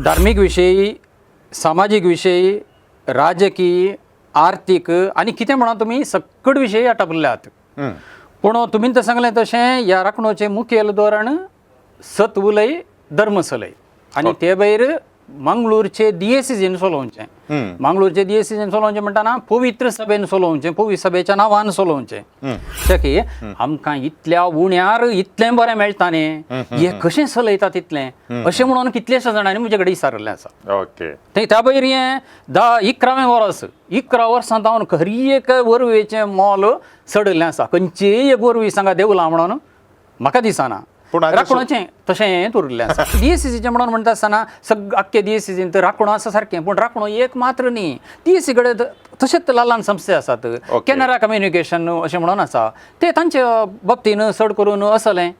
धार्मिक विषयी, सामाजिक विषयी, राजकीय, आर्थीक आनी कितें म्हणा तुमी सगळे विशयी आटापल्ले आहात. पूण तुमी तर सांगलें तशें ह्या राखणोचें मुखेल धोरण सत उलय धर्मसलय आनी ते भायर मंगळूरचे दिएसीसीन चलोवचें. मंगळूरचे दिएसीसीन चलोवचें म्हणटाना पवित्र सभेन चलोवचें, पवित्र सभेच्या नांवान चलोवचें. की आमकां इतल्या उण्यार इतलें बरें मेळटा न्ही, हे कशें चलयतात इतलें अशें म्हणून कितलेशे जाणांनी म्हजे कडेन विचारलें आसा. ते त्या भायर हें 11वें वर्स 11 वर्सां जावन खरी एक वरवेचें मोल चडलें आसा. खंयचीय एक वरवी सांगा देवळां म्हणून म्हाका दिसना. राखणोचें तशें उरलें आसा. दिएसीसीचें म्हणून म्हणटा आसतना आख्खे दिएसीसीन तर राखणो आसा सारकें, पूण राखणो एक मात्र न्ही. दिएसी कडेन तशेंच ल्हान संस्थे आसात. कॅनरा कम्युनिकेशन अशें म्हणून आसा, ते तांच्या बाबतीन चड करून असलें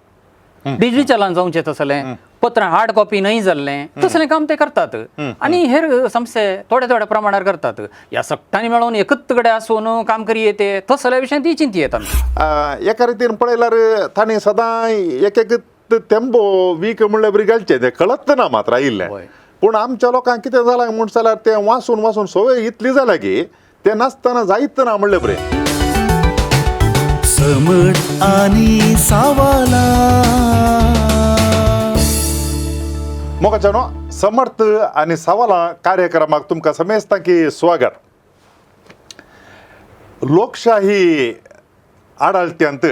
डिजिटलान जावचें तसलें, पत्रां हार्ड कॉपी न्हय जाल्लें तसलें काम ते करतात. आनी हेर संस्थे थोड्या थोड्या प्रमाणार करतात. ह्या सगळ्यांनी मेळून एकच कडेन आसून काम करी येते तसल्या विशयान ती चिंतयेत आमी. एका रितीन पळयल्यार तांणी सदां एक एक तेंपो वीक म्हणल्यार बरी घालचे, ते कळत ना मात्र आयिल्लें. पूण आमच्या लोकांक कितें जालां म्हणून जाल्यार ते वाचून वाचून सवय इतली जाल्या की ते नासतना जायत ना म्हणलें बरें. समट आनी सावाला मोगाच्यानो समर्थ आनी सवालां कार्यक्रमाक तुमकां समेस्तांकी स्वागत. लोकशाही आडाळत्यांत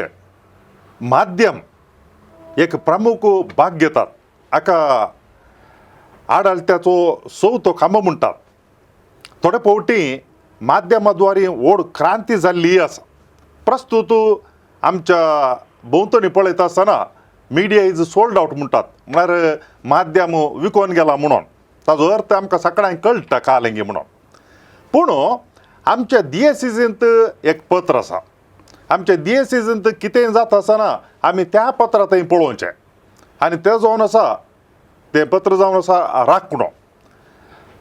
माध्यम एक प्रमुख भाग घेतात. हाका आडाळत्याचो चवथो खांबो म्हणटात. थोडे फावटी माध्यमाद्वारे व्हड क्रांती जाल्ली आसा. प्रस्तुत आमच्या भोंवतणी पळयता आसतना मिडिया इज सोल्ड आउट म्हणटात, म्हळ्यार माध्यम विकोन गेला म्हणून. ताजो अर्थ आमकां सगळ्यांक कळटा कालेंगी म्हणून. पूण आमच्या दिएसीसींत एक पत्र आसा. आमच्या दिएसीसींत कितें जाता आसतना आमी त्या पत्रां थंय पळोवचें. आनी तें जावन आसा, तें पत्र जावन आसा राखणो.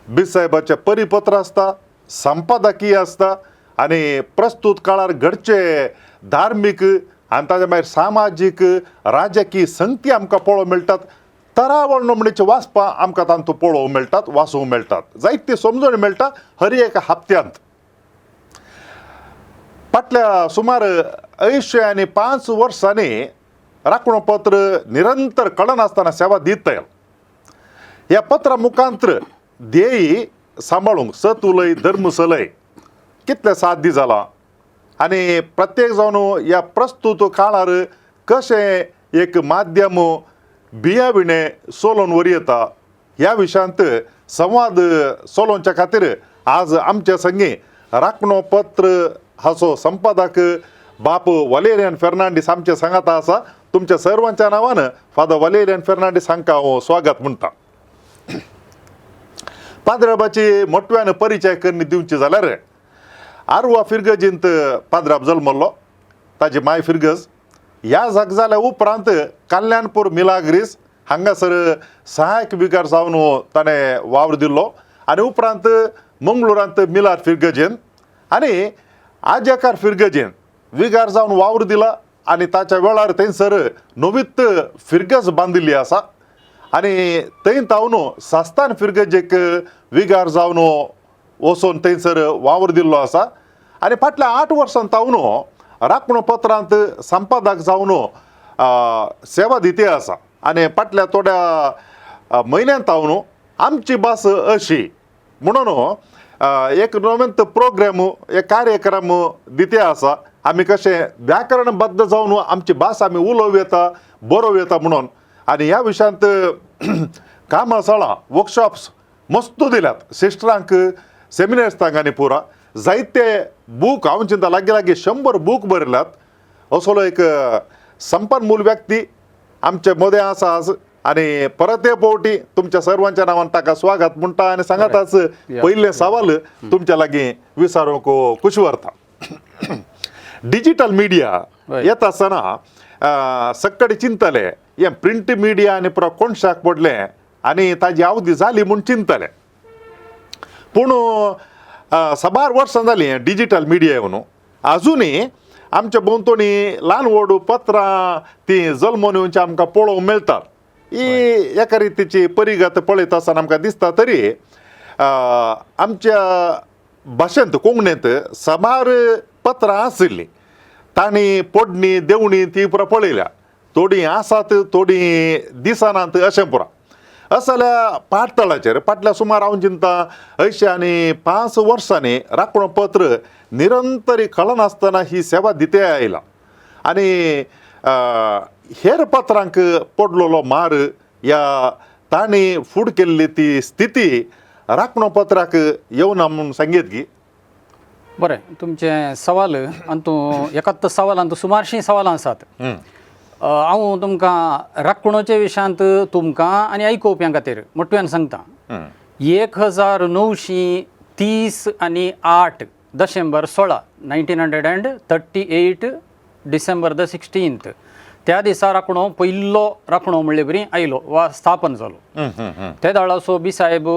बी साहेबाचें परिपत्र आसता, संपादकीय आसता आनी प्रस्तुत काळार घडचे धार्मीक आनी ताजे भायर सामाजीक राजकीय संगती आमकां पळोवंक मेळटात. तरावळ नमणेचे वाचपां आमकां तातूंत पळोवंक मेळटात, वाचूंक मेळटात. जायती समजून मेळटा हर एक हप्त्यांत. फाटल्या सुमार 105 वर्सांनी राखणो पत्र निरंतर कळनासतना सेवा दिता येयला. ह्या पत्रा मुखांतर ध्येय सांबाळूंक सत उलय धर्मसलय कितले साध्य जाला आनी प्रत्येक जावन ह्या प्रस्तुत काळार कशें एक माध्यम बियाविणे चलोवन वरयता ह्या विशयांत संवाद चलोवच्या खातीर आज आमच्या संगी राखणो पत्र हाचो संपादक बाप वलेरियन फेर्नांडीस आमच्या सांगात आसा. तुमच्या सर्वांच्या नांवान फादर वलेरियन फेर्नांडीस हांकां हांव स्वागत म्हणटा. पाद्राबाची मोठव्यान परिचय करणी दिवची जाल्यार आरवा फिरगजींत पाद्राब जल्मल्लो. ताजी माय फिरगज ह्या जाल्या उपरांत कल्याणपूर मिलाग्रीस हांगासर सहायक विकार जावन ताणें वावर दिल्लो आनी उपरांत मंगळुरांत मिलार फिरगजेन आनी आज्याकार फिरगजेन विगार जावन वावर दिला. आनी ताच्या वेळार थंयसर नवीत फिरगज बांदिल्ली आसा आनी थंय तावन सास्तान फिरगजेक विगार जावन वचून थंयसर वावर दिल्लो आसा. आनी फाटल्या 8 वर्सां तावन राखणो पत्रांत संपादक जावन सेवा दिते आसा. आनी फाटल्या थोड्या म्हयन्यान तावन आमची भास अशी म्हणून एक नवेंत प्रोग्राम एक कार्यक्रम दिते आसा. आमी कशें व्याकरणबद्ध जावन आमची भास आमी उलोवं येता बरोवं येता म्हणून. आनी ह्या विशयांत कामाशाळा वर्कशॉप्स मस्त दिल्यात. सिस्टरांक सेमिनार्स तांच्यांनी पुरा जायते बूक हांव चिंता लागीं 100 बूक बरयल्यात. असलो एक संपन्नमूल व्यक्ती आमचे मदें आसा आज. आनी परत एक फावटी तुमच्या सर्वांच्या नांवान ताका स्वागत म्हणटा आनी सांगाताच पयले सवाल तुमच्या लागीं विचारूंक खुशी व्हरता. डिजिटल मिडिया येता आसतना सक्कडे चिंतले हें प्रिंट मिडिया आनी पुरो कोणशाक पडलें आनी ताजी अवधी जाली म्हूण चिंतले. पूण 12 वर्सां जालीं डिजिटल मिडिया येवन आजुनूय आमच्या भोंवतणी ल्हान व्हड पत्रां ती जल्मोवन येवची आमकां पळोवंक मेळटात. ही एका रितीची परिगत पळयत आसतना आमकां दिसता तरी आमच्या भाशेंत कोंकणींत समार पत्रां आशिल्लीं तांणी पोडणी देवणी ती पुरा पळयल्या थोडीं आसात थोडीं दिसनात अशें पुरा असं जाल्यार पाठतळाचेर फाटल्या सुमार हांव चिंता 5 वर्सांनी राखणो पत्र निरंतरी कळनासतना ही सेवा दिते आयला आनी हेर पत्रांक पडलेलो मार या तांणी फूड केल्ली ती स्थिती राखणो पत्राक येवना म्हणून सांगीत की बरें तुमचे सवाल अंतू एकात्तर सवालांत सुमारशीं सवालां आसात हांव तुमकां राखणोचे विशयांत तुमकां आनी आयकुप्यां खातीर मोठ्यान सांगता 1930 आनी 8 डिसेंबर 16 1938 डिसेंबर 16 त्या दिसा राखणो पयलो राखणो म्हणले बरी आयलो वा स्थापन जालो ते दाळाचो बिसायब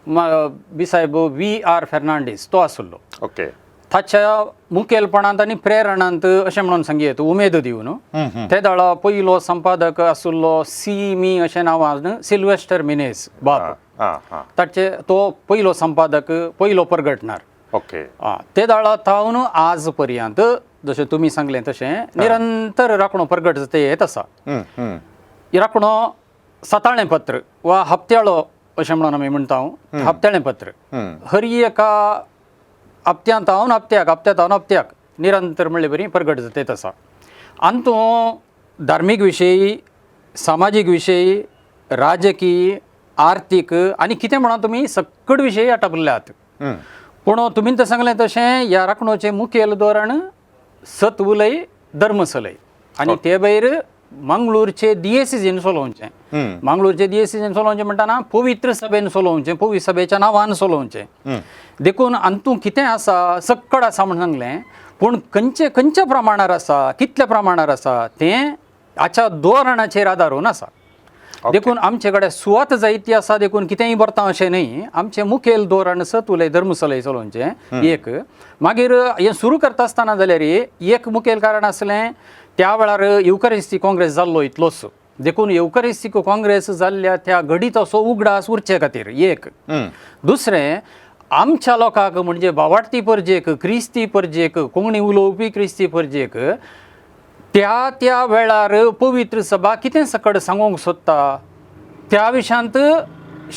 V.R. फेर्नांडीस तो आसलो ओके ताच्या मुखेलपणांत आनी प्रेरणांत अशें म्हणून सांगयेत उमेद दिवन ते दाळा पयलो संपादक आसलो मी अशें नांवान सिल्वेस्टर मिनेस बाब ताचे तो पयलो संपादक पयलो परगटणार ओके ते दाळा तावन आज पर्यंत जशें तुमी सांगलें तशें निरंतर राखणो परगट जाता येत आसा राखणो सताळें पत्र वा हप्त्याळो अशें म्हणून आमी म्हणटा हप्त्याळें पत्र हर एका हप्त्यांतावन हप्त्याक निरंतर म्हणले बरी परगट जाता येत आसा अंतू धार्मीक विशयी सामाजीक विशयी राजकीय आर्थीक आनी कितें म्हणा तुमी सकट विशयी आटापल्यात पूण तुमी तर सांगलें तशें ह्या राखणोचें मुखेल धोरण सतवलय धर्मसलय आनी ते भायर मंगळूरचे दिएसीसीन चलोवचें मंगळूरचे दिएसीसीन चलोवचें म्हणटाना पवित्र सभेन चलोवचें पवित्र सभेच्या नांवान चलोवचें देखून अंतू कितें आसा सक्कड आसा म्हण सांगलें पूण खंयच्या प्रमाणार आसा कितल्या प्रमाणार आसा तें हाच्या धोरणाचेर आदारून आसा देखून आमचे कडेन सुवात जायती आसा देखून कितेंय बरता अशें न्ही आमचें मुखेल धोरण सतवलय धर्मसलय चलोवचें एक मागीर हें सुरू करता आसतना जाल्यार एक मुखेल कारण आसलें त्या वेळार युकरिस्ती काँग्रेस जाल्लो इतलोच देखून युकरिस्तीक काँग्रेस जाल्ल्या त्या घडीत असो उगडास उरचे खातीर एक दुसरें आमच्या लोकांक म्हणजे भावार्थी परजेक क्रिस्ती परजेक कोंकणी उलोवपी क्रिस्ती परजेक त्या वेळार पवित्र सभा कितें सकट सांगूंक सोदता त्या विशयांत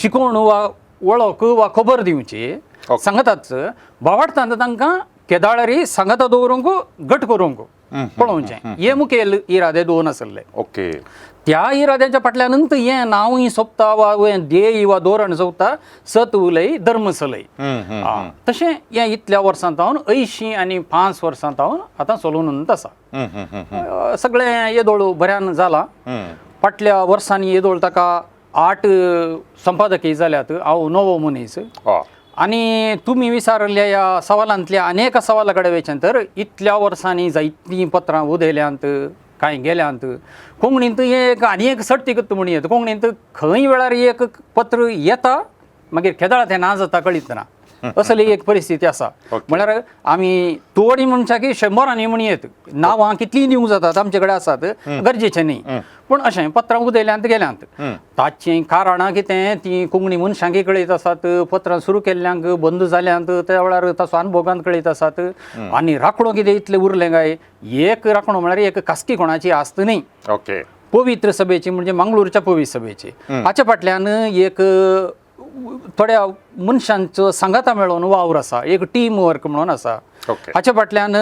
शिकोवण वा वळख वा खबर दिवची सांगताच भावार्थांत तांकां केदाळारी सांगता दवरूंक घट करूंक पळोवचें हे मुखेल इरादे दोन आसले ओके त्या इराद्याच्या फाटल्यानंतर हें नांवूय सोंपता वा हें ध्येय वा धोरण सोंपता सतवलय धर्मसलय तशें हें इतल्या वर्सांत हांव 80 आनी 5 वर्सांत हांव आतां चलोवन आसा सगळें येदोळ बऱ्यान जाला फाटल्या वर्सांनी येदोळ ताका 8 संपादकी जाल्यात हांव नवो मनीस आनी तुमी विचारल्या ह्या सवालांतल्या अनेक सवाला कडेन वचून तर इतल्या वर्सांनी जायतीं पत्रां उदेल्यांत कांय गेल्यांत कोंकणींत एक आनी एक सर्तीकत म्हण येता कोंकणींत खंय वेळार एक पत्र येता मागीर केदाळ तें ना जाता कळीत ना असली एक परिस्थिती आसा म्हळ्यार आमी तोडी मनशाकी 100 म्हण येत नांवां कितलीं दिवंक जातात आमचे कडेन आसात गरजेचें न्ही पूण अशें पत्रां उदेल्यांत गेल्यांत ताचें कारणां कितें ती कोंकणी मनशांकी कळीत आसात पत्रां सुरू केल्ल्यांक बंद जाल्यांत त्या वेळार ताचो अनुभोगांत कळीत आसात आनी राखणो कितें इतलें उरलें काय एक राखणो म्हळ्यार एक खासगी कोणाची आस्त न्ही ओके पवित्र सभेची म्हणजे मंगळूरच्या पवित्र सभेची हाच्या फाटल्यान एक थोड्या मनशांचो सांगाता मेळोवन वावर आसा एक टीम वर्क म्हणून आसा हाच्या फाटल्यान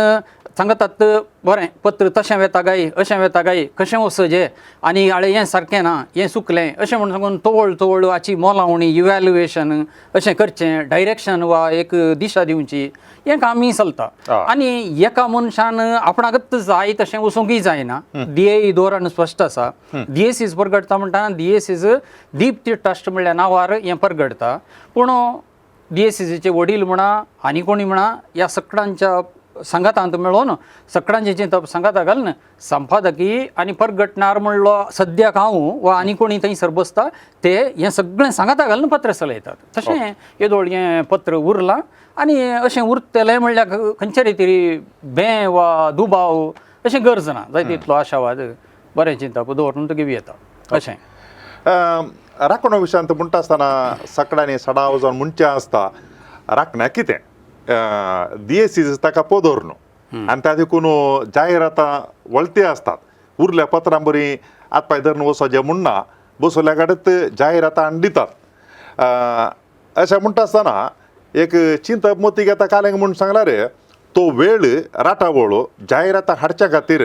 सांगतात बरें पत्र तशें वेता गाय अशें वेता गाय कशें वचचें आनी आळे हें सारकें ना हें चुकलें अशें म्हणून सांगून तोवळ हाची मोलावणी इवॅल्युएशन अशें करचें डायरेक्शन वा एक दिशा दिवची हें कामी चलता आनी एका मनशान आपणाकच जाय तशें वचोंकय जायना ध्येय धोरण स्पश्ट आसा DSCs परगटता म्हणटा DSCs दीप्ती ट्रस्ट म्हणल्या नांवार हें परगटता पूण DSCचे वडील म्हणा आनी कोणी म्हणा ह्या सगळ्यांच्या संघातांत मेळोवन सगळ्यांचे चिंतप संघाता घालन संपादकी आनी परगटणार म्हणलो सद्याक हांव वा आनी कोणी थंयसर बसता ते हें सगळें सांगाता घालून पत्र चलयतात तशें येदोळ हें पत्र उरलां आनी अशें उरतलें म्हणल्यार खंयचे रितीरी भें वा दुबाव अशें गरज ना जाय तितलो आशावाद बरें चिंतप दवरून तुगे येता अशें राखणो विशयांत म्हणटा आसतना सकाळांनी सडाव जावन म्हणचे आसता राखण्या कितें DSC ताका पोदोर न्हू आनी त्या देखून जायरातां वळती आसतात उरल्या पत्रां बरी आतपाय धरून वचोचें म्हणना बसवल्या गाडीत जायरातां आनी दितात अशें म्हणटा आसतना एक चिंतप मोती घेता कालेंग म्हूण सांगल्यार तो वेळ राटावळ जायरातां हाडच्या खातीर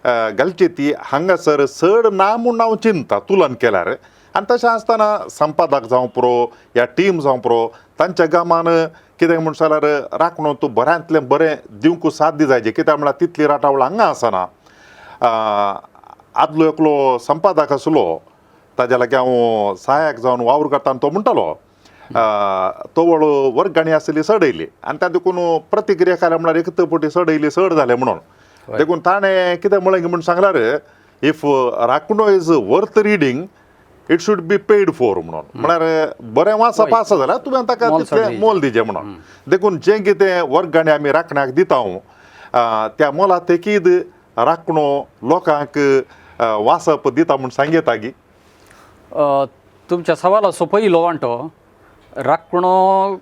घालची ती हांगासर चड ना म्हूण हांव चिंतता तुलन केल्यार आनी तशें आसतना संपादक जावं पुरो या टीम जावं पुरो तांच्या गामान कितें म्हूण जाल्यार राखणो तूं बऱ्यांतलें बरें दिवंक साध्य जायचें कित्याक म्हळ्यार तितली राटावळ हांगा आसना आदलो एकलो संपादक आसलो ताज्या लागीं हांव सहाय्यक जावन वावर करता आनी तो म्हणटालो तो वळ वर्गणी आसली चड येयली आनी त्या देखून प्रतिक्रिया केल्या म्हळ्यार एक पटी चड येयली चड जालें म्हणून देखून ताणें कितें म्हणलें म्हूण सांगल्यार if Raknno is worth reading it should be paid for म्हणून म्हळ्यार बरें वाचप आसा जाल्यार तुवें ताका तितलें मोल दिचें म्हणून देखून जें कितें वर्गणी आमी राखण्याक दिता त्या मोला तेकीद राखणो लोकांक वाचप दिता म्हूण सांगता गी तुमच्या सवालाचो पयलो वांटो राखणो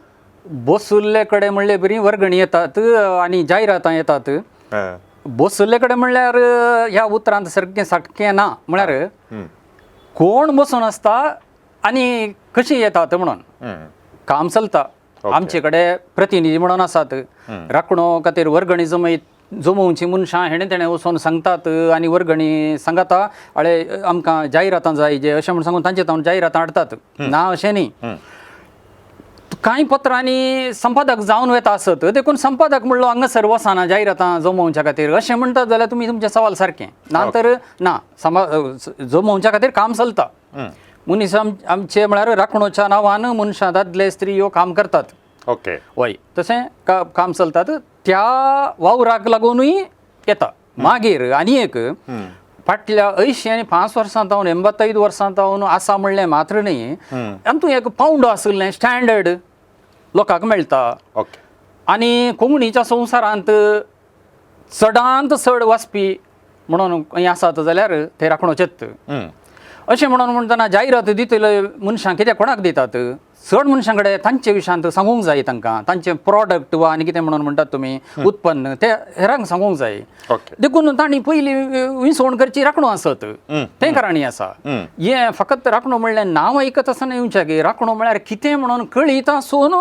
बसुल्ले कडेन म्हणले बरी वर्गणी येतात आनी जायरातां येतात बसुल्ले कडेन म्हणल्यार ह्या उतरांत सारकें ना म्हळ्यार कोण बसून आसता आनी कशी येतात म्हणून काम चलता आमचे कडेन प्रतिनिधी म्हणून आसात राखणो खातीर वर्गणी जमोवची मनशां हेणे तेणें वचून सांगतात आनी वर्गणी सांगता अळे आमकां जायरातां जाय जे अशें म्हूण सांगून तांचे तावन जायरातां हाडटात ना अशें न्ही कांय पत्रांनी संपादक जावन वता आसत देखून संपादक म्हणलो हांगासर वचना जायरातां जमोवच्या खातीर अशें म्हणटात जाल्यार तुमी तुमचें सवाल सारकें ना तर ना जमोवच्या खातीर काम चलता मनीस आमचे म्हळ्यार राखणोच्या नांवान मनशां दादले स्त्री ह्यो काम करतात ओके वय तशें काम चलतात त्या वावराक लागूनय येता मागीर आनी एक फाटल्या 85 वर्सां जावन 85 वर्सां जावन आसा म्हणलें मात्र न्ही आमतूं एक पावंडो आसलें स्टँडर्ड लोकांक मेळटा आनी कोंकणीच्या संवसारांत चडांत चड वाचपी म्हणून खंय आसात जाल्यार ते राखणोचेत अशें म्हणून म्हणटना जायरात दितले मनशां कितें कोणाक दितात चड मनशां कडेन तांचे विशयांत सांगूंक जाय तांकां तांचें प्रॉडक्ट वा आनी कितें म्हणून म्हणटात तुमी उत्पन्न ते हेरांक सांगूंक जाय देखून तांणी पयलीं विसवण करची राखणो आसत तें कारणी आसा हें फकत राखणो म्हणलें नांव आयकत आसतना येवचें की राखणो म्हळ्यार कितें म्हणून कळीत आसून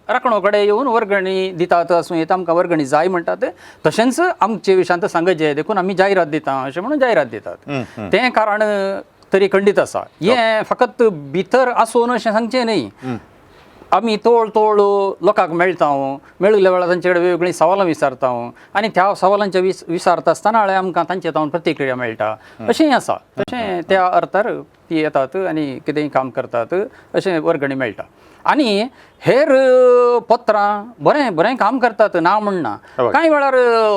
राखणो कडेन येवन वर्गणी दितात आसूं येता आमकां वर्गणी जाय म्हणटात तशेंच आमचे विशयांत सांगचें देखून आमी जायरात दिता अशें म्हणून जायरात दितात तें कारण तरी खंडीत आसा हें फकत भितर आसून अशें सांगचें न्ही आमी तोळ तोळ लोकांक मेळटा मेळिल्ल्या वेळार तांचे कडेन वेगवेगळीं सवालां विचारता आनी त्या सवालांचे विचारता आसतना आमकां तांचे तावन प्रतिक्रिया मेळटा अशेंय आसा तशें त्या अर्थार ती येतात आनी कितेंय काम करतात अशें वर्गणी मेळटा आनी हेर पत्रां बरें बरें काम करतात ना म्हणना कांय वेळार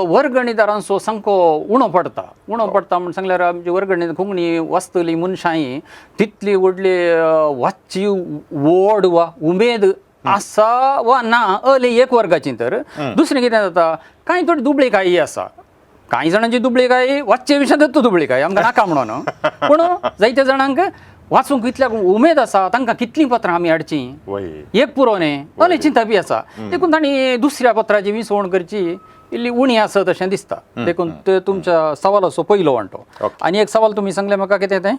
वर्गणीदारांचो सामको उणो पडटा म्हूण सांगल्यार आमची वर्गणी कोंकणी वाचतली मनशांय तितली व्हडली वाचची वोड वा उमेद आसा वा ना अली एक वर्गाची तर दुसरें कितें जाता कांय थोडी दुबळेकायी आसा कांय जाणांची दुबळेकाय वाचचे विशयांत दुबळेकाय आमकां नाका म्हणून पूण जायत्या जाणांक वाचूंक कितल्याक उमेद आसा तांकां कितलीं पत्रां आमी हाडचीं एक पुरो न्ही अली चिंता बी आसा देखून तांणी दुसऱ्या पत्राची विसवण करची इल्ली उणी आसत अशें दिसता देखून तुमच्या सवालाचो पयलो वांटो आनी एक सवाल तुमी सांगले म्हाका कितें तें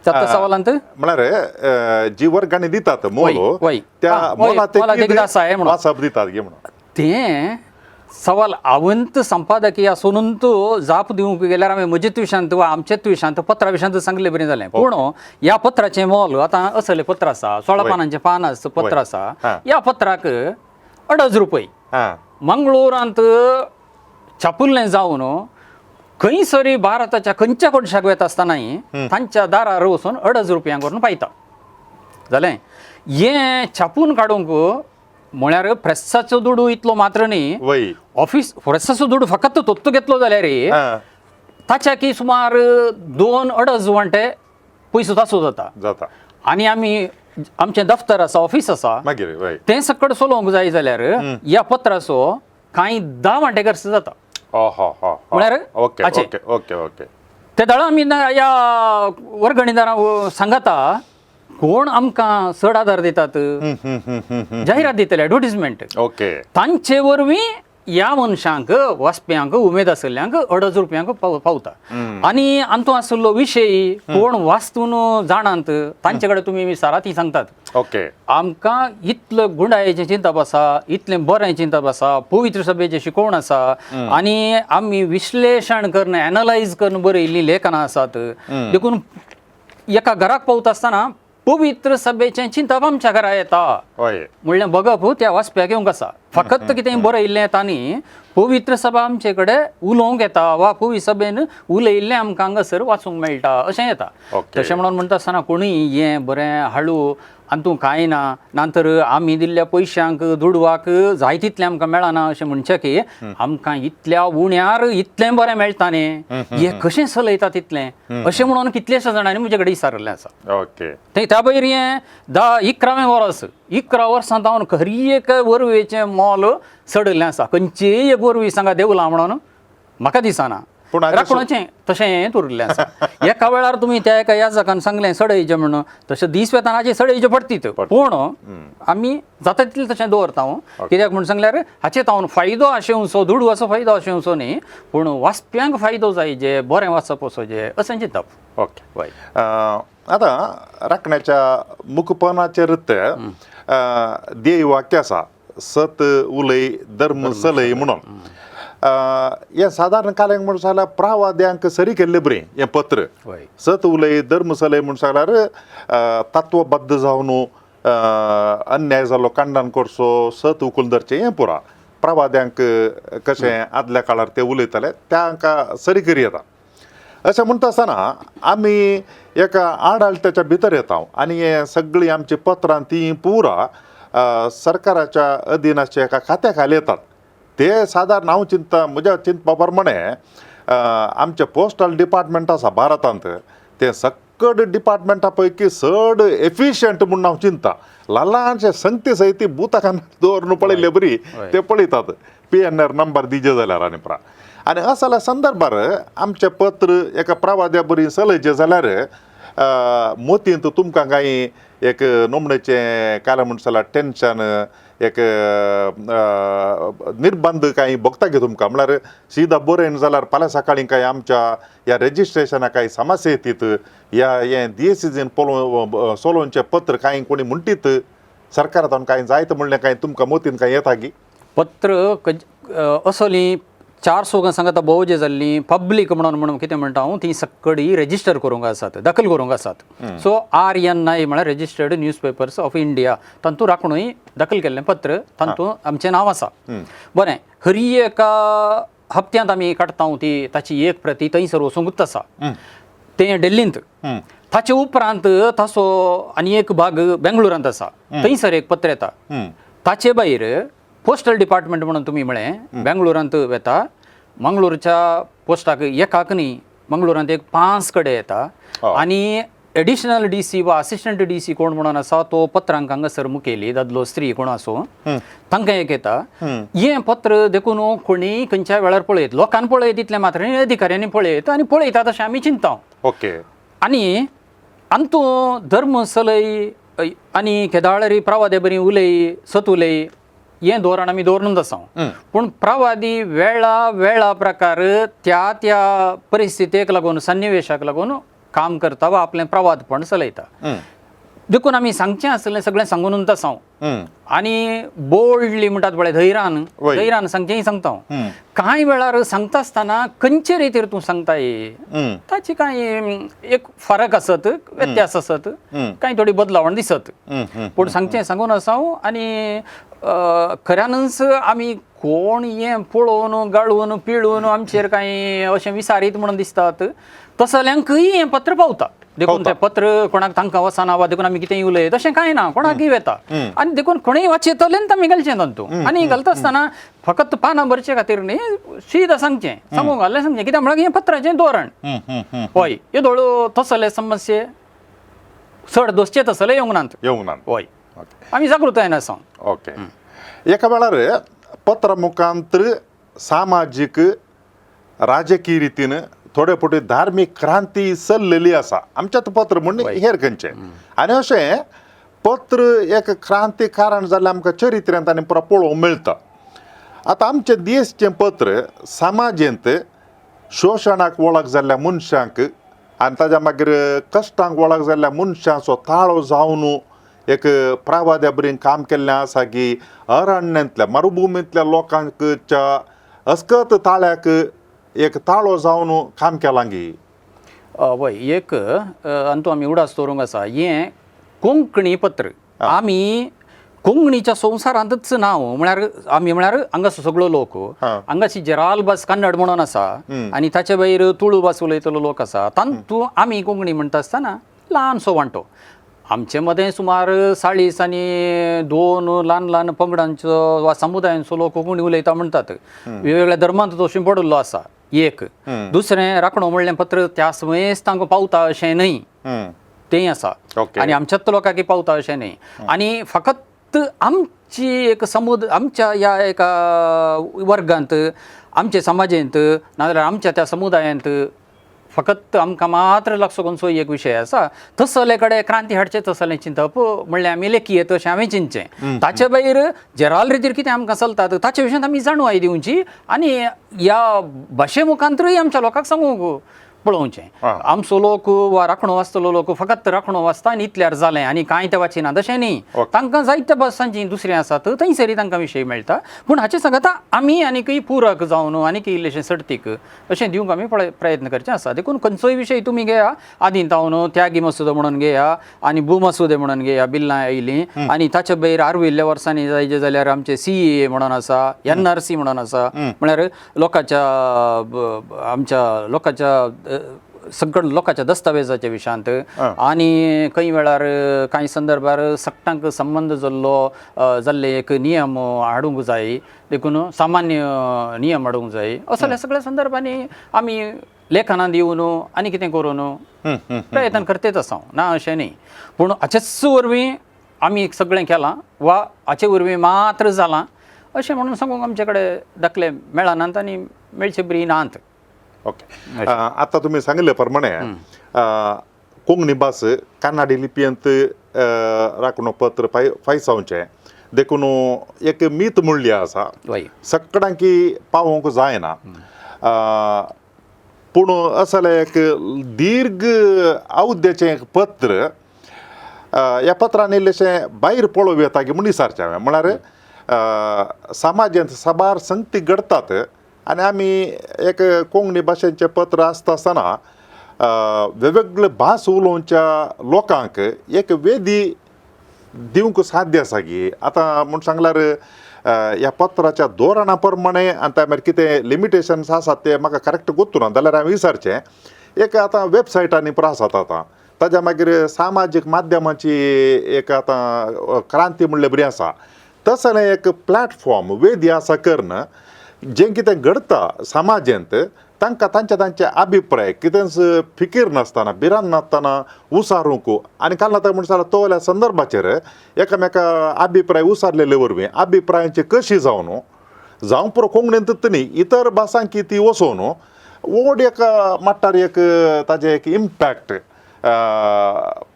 सवालांत म्हळ्यार जी वर्गणी दितात मोल त्या मोलात वाचप दितात गे म्हणून तें सवाल हांवें संपादकीय आसून जाप दिवंक गेल्यार हांवें म्हजेच विशयांत वा आमचेच विशयांत पत्रा विशयांत सांगलें बरें जालें पूण ह्या पत्राचें मोल आतां असलें पत्र आसा 16 पानांचें पान पत्र आसा ह्या पत्राक 2.5 रुपये मंगळुरांत छापुल्लें जावन खंयसरी भारताच्या खंयच्या कोणशाक वता आसतनाय तांच्या दारार वचून 2.5 रुपयांक व्हरून पायता जालें हें छापून काडूंक म्हळ्यार प्रेसाचो दुडू इतलो मात्र न्ही ऑफिस प्रेसाचो दुडू फकत तोत्तो घेतलो जाल्यार ताच्या की सुमार 2-2.5 वांटे पयसो तासो जाता आनी आमी आमचें दफ्तर आसा ऑफिस आसा तें सकट चलोवंक जाय जाल्यार ह्या पत्राचो कांय 10 वांटे खर्च जाता म्हळ्यार ते दळा आमी ह्या वर्गणीदारां सांगता कोण आमकां चड आदार दितात जाहिरात दितले एडवर्टिजमेंट ओके तांचे वरवीं ह्या मनशांक वाचप्यांक उमेद आशिल्ल्यांक 2.5 रुपयांक पावता आनी आमचो आशिल्लो विशय कोण वाचून जाणांत तांचे कडेन तुमी विचारात ती सांगतात ओके आमकां इतलें गुणायेचें चिंतप आसा इतलें बरें चिंतप आसा पवित्र सभेचें शिकोवण आसा आनी आमी विश्लेशण करून एनालायज करून बरयल्लीं लेखनां आसात देखून एका घराक पावता आसतना पवित्र सभेचें चिंतप आमच्या घरा येता हय म्हणल्यार बघप त्या वाचप्याक येवंक आसा फकत कितें बरयल्लें येता न्ही पवित्र सभा आमचे कडेन उलोवंक येता वा पवित्र सभेन उलयिल्लें आमकां हांगासर वाचूंक मेळटा अशें येता ओके. तशें म्हणून म्हणटा आसतना कोणूय हें बरें हाडू हातूंत कांय ना नंतर आमी दिल्ल्या पयशांक दुडवाक जाय तितलें आमकां मेळना अशें म्हणचे की आमकां इतल्या उण्यार इतलें बरें मेळटा न्ही हें कशें चलयता तितलें अशें म्हणून कितलेशे जाणांनी म्हजे कडेन विचारलें आसा ओके ते त्या भायर हें 11वें वर्स 11 वर्सां जावन खरी एक वरवेचें मोल चडलें आसा खंयचीय एक वरवी सांगा देवला म्हणून म्हाका दिसना पूण हाचें राखणोचें तशें उरलें आसा एका वेळार तुमी त्या एका याजकान सांगलें सडयचें म्हणून तशें दीस वेतनाचे सडयचे पडटीत पूण आमी जाता तितलें तशें दवरता कित्याक म्हूण सांगल्यार हाचे तावन फायदो आशेवचो दुडवाचो फायदो आशेवचो न्ही पूण वाचप्यांक फायदो जायचे बरें वाचप वचोचें अशें चिंतप ओके वय आतां राखण्याच्या मुखपणाचेर ध्येय वाक्य आसा सत उलय धर्म चलय म्हणून हें सादारण काल्यांक म्हणून सांगल्यार प्रावाद्यांक सरी केल्लें बरें हें पत्र वय सत उलय धर्म चलय म्हणून सांगल्यार तत्वबद्ध जावन अन्याय जालो कांडन करचो सत उखलून धरचें हें पुरा प्रवाद्यांक कशें आदल्या काळार ते उलयताले तांकां सरी करी येता अशें म्हणटा आसतना आमी एका आडाळत्याच्या भितर येता आनी हे सगळीं आमची पत्रां तीं पुरा सरकाराच्या अधीनाच्या एका खात्या खाली येतात ते सादारण हांव चिंतता म्हज्या चिंतपा प्रमाणे आमचें पोस्टल डिपार्टमेंट आसा भारतांत तें सकड डिपार्टमेंटा पैकी चड एफिशियंट म्हणून हांव चिंतता ल्हानशे संगती सयती बुतां दवरून पळयले बरी ते पळयतात PNR नंबर दिजे जाल्यार आनी पुरा आनी असल्या जाल्यार संदर्भार आमचें पत्र एका प्रवाद्या बरी चलयचें जाल्यार मोतींत तुमकां कांय एक नोमणेचें कालें म्हणटा जाल्यार टेन्शन एक निर्बंध कांय भोगता गे तुमकां म्हळ्यार सीदा बरयन जाल्यार फाल्यां सकाळीं कांय आमच्या ह्या रेजिस्ट्रेशना कांय समस्या येतीत ह्या हें DSCन सोलोवचें पत्र कांय कोणी म्हणटीत सरकारांतल्यान कांय जायत म्हणलें कांय तुमकां मोतीन कांय येता गी पत्र असली 4 सोगां सांगता भोवजे जाल्लीं पब्लीक म्हणून कितें म्हणटा हांव ती सक्कडी रेजिस्टर करूंक आसात दखल करूंक आसात सो RNI म्हळ्यार registered news papers of India तातूंत राखणूय दखल केल्लें पत्र तातूंत आमचें नांव आसा बरें खरी एका हप्त्यांत आमी काडटा ती ताची एक प्रती थंयसर वचूंकूच आसा तें दिल्लींत ताचे उपरांत ताचो आनी एक भाग बेंगळुरांत आसा थंयसर एक पत्र येता ताचे भायर पोस्टल डिपार्टमेंट म्हणून तुमी म्हळें बेंगळुरांत येता मंगळूरच्या पोस्टाक एकाक न्ही मंगळुरांत एक 5 कडेन येता आनी एडिशनल DC वा असिस्टंट DC कोण म्हणून आसा तो पत्रांक हांगासर मुखेली दादलो स्त्री कोण आसूं तांकां एक येता हें पत्र देखून कोणी खंयच्या वेळार पळयत लोकांनी पळयत इतलें मात्र न्ही अधिकाऱ्यांनी पळयत आनी पळयता तशें आमी चिंता ओके आनी तूं धर्म चलय आनी केदाळरी प्रवादे बरी उलय सत उलय हें धोरण आमी दवरून आसा पूण प्रवादी वेळा प्रकार त्या परिस्थितीक लागून सन्निवेशाक लागून काम करता वा आपलें प्रवादपण चलयता देखून आमी सांगचें आसलें सगळें सांगून आसा आनी बोल्डली म्हणटात पळय धैर्यान सांगचें सांगता कांय वेळार सांगता आसतना खंयचे रितीर तूं सांगता ताची कांय एक फरक आसत व्यत्यास आसत कांय थोडी बदलावण दिसत पूण सांगचें सांगून आसा आनी खऱ्यानच आमी कोण हें पळोवन गाळून पिळून आमचेर कांय अशें विचारीत म्हणून दिसतात तसल्यांकय हें पत्र पावता देखून तें पत्र कोणाक तांकां वचना वा देखून आमी कितेंय उलयत तशें कांय ना कोणाकय येता आनी देखून कोणूय वाचयतलें आमी घालचें तातूंत आनी घालता आसतना फकत पानां भरचे खातीर न्ही सीदा सांगचें सांगूंक घालें सांगचें कित्याक म्हळ्यार हें पत्राचें धोरण हय येदोळ्यो तसले समस्ये चड दोसचे तसले येवंक नात हय आमी जागृतायेन आसा ओके एका वेळार पत्र मुखांतर सामाजीक राजकीय रितीन थोडे पुटे धार्मिक क्रांती चललेली असा आमच्यात पत्र म्हणणे हेर खंयचे आनी अशें पत्र एक क्रांतिकारण जाल्यार आमकां चरित्रांत आनी पुरा पळोवंक मेळटा. आतां आमचे देशचें पत्र समाजेंत शोशणाक वळख जाल्ल्या मनशांक आनी ताज्या मागीर कश्टांक वळख जाल्ल्या मनशांचो ताळो जावन एक प्रावाद्याबरीन काम केल्लें आसा की अरण्यांतल्या मरुभुमींतल्या लोकांच्या अस्कत ताळ्याक एक ताळो जावन काम केलां गी. वय एक अंतू आमी उडास दवरूंक आसा हें कोंकणी पत्र. आमी कोंकणीच्या संवसारांतच नांव म्हळ्यार हांगासो सगळो लोक हांगाची जेराल भास कन्नड म्हणून आसा आनी ताचे भायर तुळू भास उलयतलो लोक आसा तातूंत आमी कोंकणी म्हणटा आसतना ल्हानसो वांटो. आमचे मदें सुमार 40 आनी 2 ल्हान ल्हान पंगडांचो वा समुदायांचो लोक कोंकणी उलयता म्हणटात. वेगवेगळ्या धर्मांत तोशें पडलो आसा एक. दुसरें राखणो म्हणलें पत्र त्या समयेच तांकां पावता अशें न्हय तें आसा आनी आमच्याच लोकांक पावता अशें न्हय. आनी फकत आमची एक आमच्या ह्या एका वर्गांत आमचे समाजेंत नाजाल्यार आमच्या त्या समुदायांत फकत आमकां मात्र लक्ष कोणसो एक विशय आसा. तसले कडेन क्रांती हाडचे तसलें चिंतप म्हणल्यार आमी लेखीयेत अशें हांवें चिंतचें. ताचे भायर जेराल रितीर कितें आमकां चलतात ताचे विशयांत आमी जाणवाय दिवची आनी ह्या भाशे मुखांतरूय आमच्या लोकांक सांगूंक पळोवचें. आमचो लोक वा राखणो वाचतलो लोक फकत राखणो वाचता आनी इतल्यार जालें आनी कांय ते वाचिना तशें न्ही. तांकां जायत्या भासांची दुसरीं आसात थंयसरी तांकां विशय मेळटा. पूण हाचे सांगता आमी आनीकय पूरक जावन आनीक इल्लेशें सर्तीक अशें दिवंक आमी प्रयत्न करचें आसा. देखून खंयचोय विशय तुमी घेया आदीं तावन त्यागी मसुदो म्हणून घेया आनी भूमसुदे म्हणून घेया बिल्लां आयलीं आनी ताचे भायर आर्विल्ल्या वर्सांनी जायचे जाल्यार आमचे CAA म्हणून आसा NRC म्हणून आसा म्हळ्यार आमच्या लोकांच्या सगळ्या लोकांच्या दस्तावेजाच्या विशयांत आनी खंय वेळार कांय संदर्भार सक्तांक संबंध जाल्ले एक नियम हाडूंक जाय. देखून सामान्य नियम हाडूंक जाय. असल्या सगळ्या संदर्भांनी आमी लेखनांत येवन आनी कितें करून प्रयत्न करतेच आसा ना अशें न्ही. पूण हाचेच वरवीं आमी सगळें केलां वा हाचे वरवीं मात्र जालां अशें म्हणून सांगूंक आमचे कडेन दाखले मेळनात आनी मेळचे बरी नात. ओके. आता तुम्ही सांगिल्ले प्रमाणे कोंकणी भास कन्नडी लिपयेंत राखणो पत्र फायसावचें देखून एक मीत म्हणली आसा सगळ्यांकी पावोवंक जायना. पूण असलें एक दीर्घ अवध्याचें एक पत्र ह्या पत्रान इल्लेशें भायर पळोवं येता की म्हूण विचारचें हांवें. म्हळ्यार समाजांत साबार संगती घडटात आनी आमी एक कोंकणी भाशेचें पत्र आसता आसतना वेगवेगळे भास उलोवच्या लोकांक एक वेदी दिवंक साध्य आसा गी. आतां म्हूण सांगल्यार ह्या पत्राच्या धोरणा प्रमाणे आनी त्या भायर कितें लिमिटेशन्स आसात ते म्हाका करेक्ट गुर्तुना जाल्यार हांवें विचारचें. एक आतां वेबसायटांनी पुरो आसात आतां ताज्या मागीर सामाजीक माध्यमाची एक आतां क्रांती म्हणल्यार बरी आसा. तसलें एक प्लॅटफॉर्म वेदी आसा कर्ण जें कितें घडटा समाजांत तांकां तांचे अभिप्राय कितेंच फिकीर नासतना भिरांत नासतना उसारूंक आनी काल आतां म्हणटा तो संदर्भाचेर एकामेका अभिप्राय उसारलेले वरवीं अभिप्रायांची कशी जावं पुरो कोंकणींतच न्ही इतर भासांकी ती वचोवन व्हड एक मट्टार एक ताजे एक इम्पॅक्ट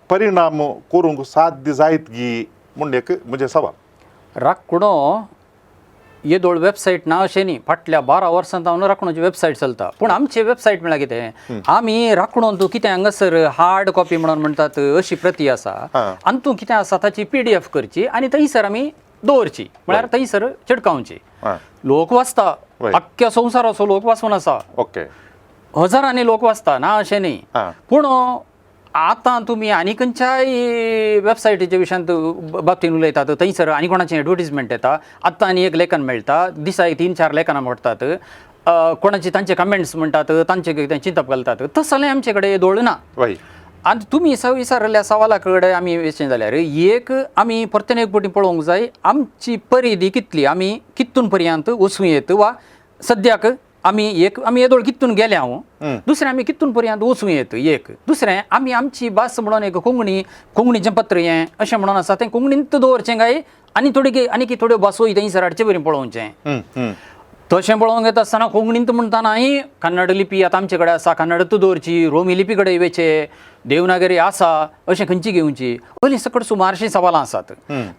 परिणाम करूंक साध्य जायत गी म्हूण एक म्हजें सवाल. राखणो येदोळ वेबसायट ना अशें न्ही. फाटल्या 12 वर्सांत हांव राखणोची वेबसायट चलता. पूण आमची वेबसायट म्हळ्यार कितें आमी राखणो तूं कितें हांगासर हार्ड कॉपी म्हणून म्हणटात अशी प्रती आसा आनी तूं कितें आसा ताची PDF करची आनी थंयसर आमी दवरची म्हळ्यार थंयसर चिडकावची. लोक वाचता अख्ख्या संवसाराचो लोक वाचून आसा. ओके. हजारांनी लोक वाचता ना अशें न्ही. पूण आतां तुमी आनी खंयच्याय वेबसायटीच्या विशयांत बाबतीन उलयतात थंयसर आनी कोणाचें एडवर्टिजमेंट येता. आतां आनी एक लेखन मेळटा दिसाक 3-4 लेखनां म्हणटात कोणाची तांचे कमेंट्स म्हणटात तांचे कितें चिंतप घालतात. तसलें आमचे कडेन येदोळ ना. आनी तुमी विचारलेल्या सवाला कडेन आमी वेचें जाल्यार एक आमी परतेन एक फावटी पळोवंक जाय आमची परिधी कितली आमी कितून पर्यंत वचूं येत वा सद्याक आमी येदोळ कितून गेले हांव. दुसरें आमी कितून पर्यंत वचूं येत एक. दुसरें आमी आमची भास म्हणून एक कोंकणीचें पत्र हें अशें म्हणून आसा तें कोंकणींत दवरचें काय आनी थोड्यो भासोय थंयसर हाडचे बरें पळोवचें. तशें पळोवंक येता आसतना कोंकणींत म्हणटानाय कन्नड लिपी आतां आमचे कडेन आसा कन्नडत दवरची रोमी लिपी कडेन येवचे देवनागरी आसा अशें खंयची घेवची अली सकट सुमारशीं सवालां आसात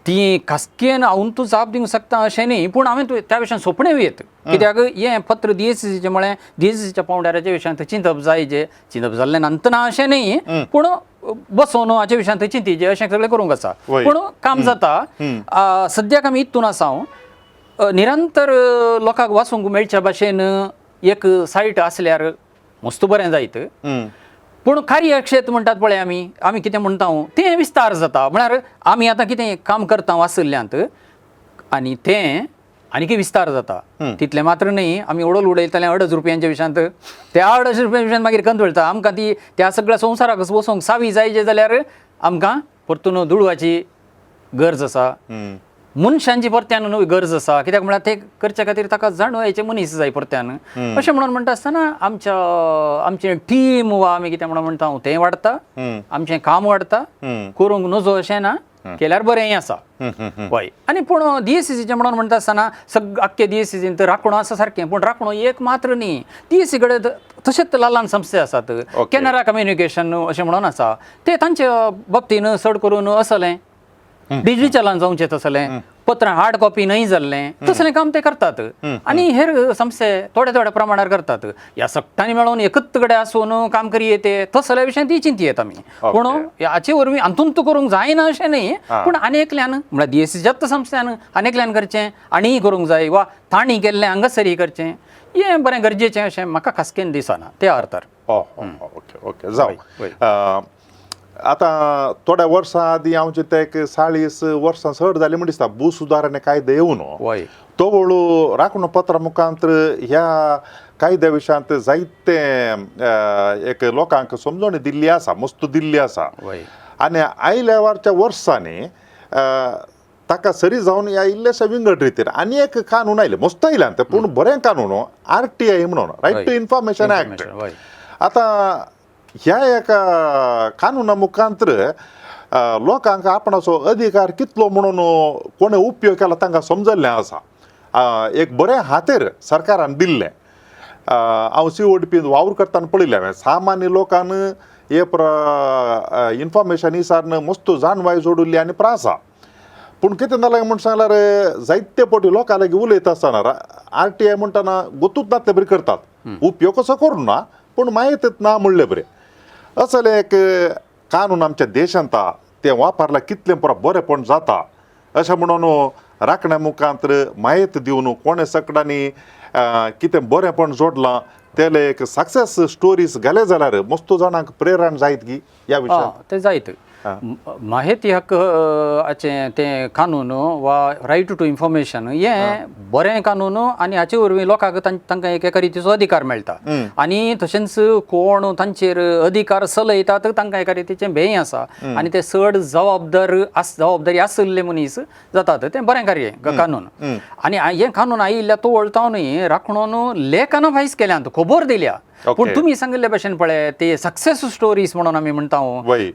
ती खासकेन हांव तूं जाप दिवंक शकता अशें न्ही पूण हांवें त्या विशयान सोपणें येत कित्याक हें पत्र DSCचे म्हळ्यार DSCच्या पावंड्याराच्या विशयान चिंतप जाय जे चिंतप जाल्लें नंतना अशें न्ही पूण बसोन हाचे विशयान चिंतीचे अशें सगळें करूंक आसा पूण काम जाता सद्याक आमी हितून आसा निरंतर लोकांक वाचूंक मेळच्या भाशेन एक सायट आसल्यार मस्त बरें जायत पूण कार्यक्षेत्र म्हणटात पळय आमी कितें म्हणटा तें विस्तार जाता म्हळ्यार आमी आतां कितें काम करता वाचल्ल्यांत आनी तें आनीक विस्तार जाता तितलें मात्र न्ही आमी ओडोल उडयताले 2.5 रुपयांच्या विशयांत त्या 2.5 रुपयां विशयान मागीर कंत वळटा आमकां ती त्या सगळ्या संवसाराक वचोंक सावी जाय जे जाल्यार आमकां परतून दुडवाची गरज आसा मनशांची परत्यान गरज आसा कित्याक म्हळ्यार ते करचे खातीर ताका जाणवायचे मनीस जाय परत्यान अशें म्हणून म्हणटा आसतना आमचें टीम वा आमी कितें म्हणटा तें वाडटा आमचें काम वाडटा करूंक नजो अशें ना केल्यार बरेंय आसा हय आनी पूण DSCचे म्हणून म्हणटा आसतना आख्खे DSCन तर राखणो आसा सारकें पूण राखणो एक मात्र न्ही DSC कडेन तशेंच ल्हान संस्थे आसात कॅनरा कम्युनिकेशन अशें म्हणून आसा ते तांच्या बाबतीन चड करून असलें डिजिटलान जावचें तसलें पत्रां हार्ड कॉपी न्हय जाल्लें तसलें काम ते करतात आनी हेर संस्थे थोड्या प्रमाणार करतात ह्या सगळ्यांनी मेळून एकच कडेन आसून काम करी येते तसल्या विशयान ती चिंतयेत आमी पूण हाचे वरवीं हातूंत करूंक जायना अशें न्ही पूण आनेकल्यान म्हळ्यार DSCच्याच संस्थेन आनेकल्यान करचें आनीय करूंक जाय वा तांणी केल्लें हांगासरी करचें हें बरें गरजेचें अशें म्हाका खासकेन दिसना त्या अर्थार ओके जावं आतां थोड्या वर्सां आदीं हांव चिंतता एक 40 वर्सां चड जालीं म्हण दिसता भूसुदारणे कायदे येवन तो वळू राखणो पत्रा मुखांतर ह्या कायद्या विशयांत जायते एक लोकांक समजोणी दिल्ली आसा मस्त दिल्ली आसा आनी आयल्या वारच्या वर्सांनी ताका सरी जावन ह्या इल्लेशा विंगड रितीन आनी एक कानून आयले मस्त आयल्यान ते पूण बरें कानून RTI म्हणून रायट टू इन्फॉर्मेशन एक्ट आतां ह्या एका कानुना मुखांतर लोकांक आपणाचो अधिकार कितलो म्हणून कोणे उपयोग केला तांकां समजल्लें आसा एक बरें हातेर सरकारान दिल्लें हांव CODP वावर करतना पळयलें हांवें सामान्य लोकांन हे इन्फॉर्मेशन हिसार मस्त जाणवाय जोडिल्ली आनी प्रासा पूण कितें जालें म्हण सांगल्यार जायते फावटी लोकां लागीं उलयता आसतना RTI म्हणटाना गोतूच नातले बरी करतात उपयोग कसो करूं ना पूण माहितीच ना म्हणलें बरें असलें एक कानून आमच्या देशांत तें वापरल्यार कितलें बरेंपण जाता अशें म्हणून राखण्या मुखांतर माहिती दिवन कोणे सकडांनी कितें बरेंपण जोडलां तेले एक सक्सेस स्टोरीज घाले जाल्यार मस्त जाणांक प्रेरण जायत गी ह्या विशयान ते जायत माहिती हक्काचें तें कानून वा रायट टू इन्फॉर्मेशन हें बरें कानून आनी हाचे वरवीं लोकांक तांकां एका रितीचो अधिकार मेळटा आनी तशेंच कोण तांचेर अधिकार चलयतात तांकां एका रितीचें भेय आसा आनी ते चड जबाबदारी आसले मनीस जातात तें बरें कार्य कानून आनी हें कानून आयिल्ल्या तो वळतावनय राखणोन लेखान फायज केल्यांत खबर दिल्या पूण तुमी सांगिल्ले भशेन पळय ते सक्सेस स्टोरीज म्हणून आमी म्हणटा